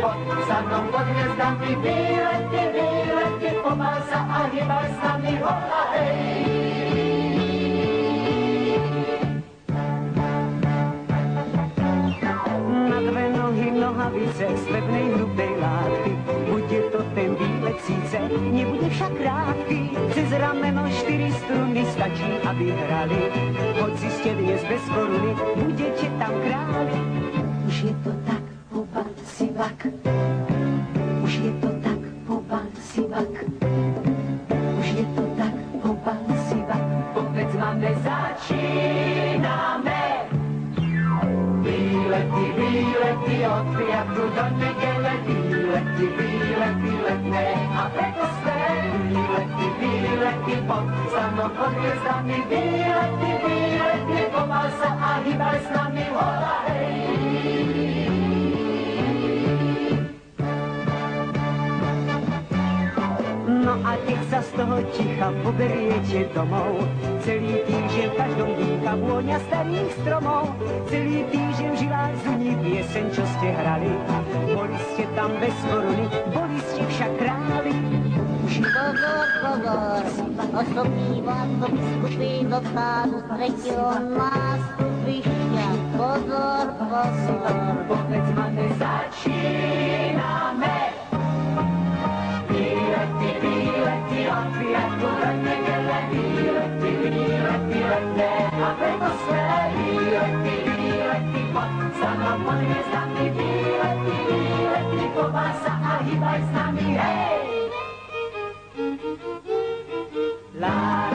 pod stanom pod hvězdami. Výlety, výlety, pobál sa a hýbal s nami, hola hej. Na dve nohy nohavice z pevnej hrubej látky. Bude to ten výlet síce, nebude však krátký. Cez rameno 4 struny stačí, aby hrali. Hoci ste dnes bez koruny, budete tam králi. Už je to tak, pobal si vak. Už je to tak, pobal si vak. Už je to tak, pobal si vak. Povedz máme, začíname. Výlety, výlety, od piatu do nedele. Výlety, výlety, letné a preto sme. Výlety, výlety, pod stanom pod hvězdami. Výlety, výlety, pobal sa a hýbal s nami, hola hej. No a keď sa z toho ticha poberiete domov, celý týždeň v každom dýcha vôňa starých stromov. Celý týždeň v žilách zuní pieseň, čo ste hrali. Boli ste tam bez koruny, boli ste však králi. Pozor, pozor, osobný vládco biskupy do stádu tretieho nástupišťa. Pozor, pozor. Povedz máme, začíname. Výlety, výlety, od piatu do nedele. Výlety, výlety, letné a preto sme. Výlety, výlety, pod stanom pod hvězdami. Výlety, výlety, pobál sa a hýbaj s nami, hej! La